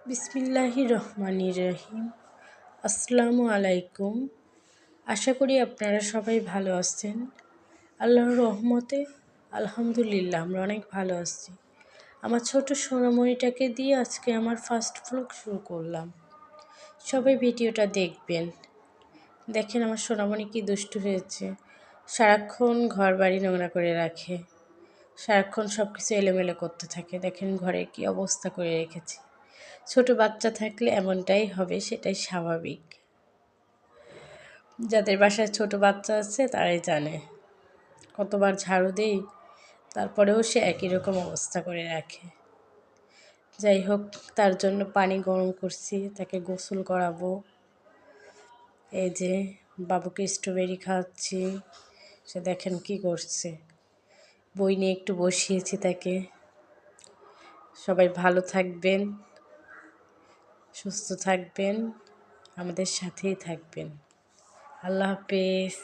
বিসমিল্লাহির রহমানির রহিম। আসসালামু আলাইকুম। আশা করি আপনারা সবাই ভালো আছেন। আল্লাহর রহমতে আলহামদুলিল্লাহ আমরা অনেক ভালো আছি। আমার ছোট সোনামণিটাকে দিয়ে আজকে আমার ফার্স্ট ভ্লগ শুরু করলাম। সবাই ভিডিওটা দেখবেন। দেখেন আমার সোনামণি কি দুষ্টু হয়েছে। সারাক্ষণ ঘর বাড়ি নোংরা করে রাখে, সারাক্ষণ সব কিছু এলোমেলো করতে থাকে। দেখেন ঘরে কি অবস্থা করে রেখেছে। ছোট বাচ্চা থাকলে এমনটাই হবে, সেটাই স্বাভাবিক। যাদের বাসায় ছোট বাচ্চা আছে তারাই জানে। কতবার ঝাড়ু দেই, তারপরেও সে একই রকম অবস্থা করে রাখে। যাই হোক, তার জন্য পানি গরম করছি, তাকে গোসল করাবো। এই যে বাবুকে স্ট্রবেরি খাওয়াচ্ছি, সে দেখেন কি করছে। বই নিয়ে একটু বসিয়েছি তাকে। সবাই ভালো থাকবেন, সুস্থ থাকবেন, আমাদের সাথেই থাকবেন। আল্লাহ হাফেজ।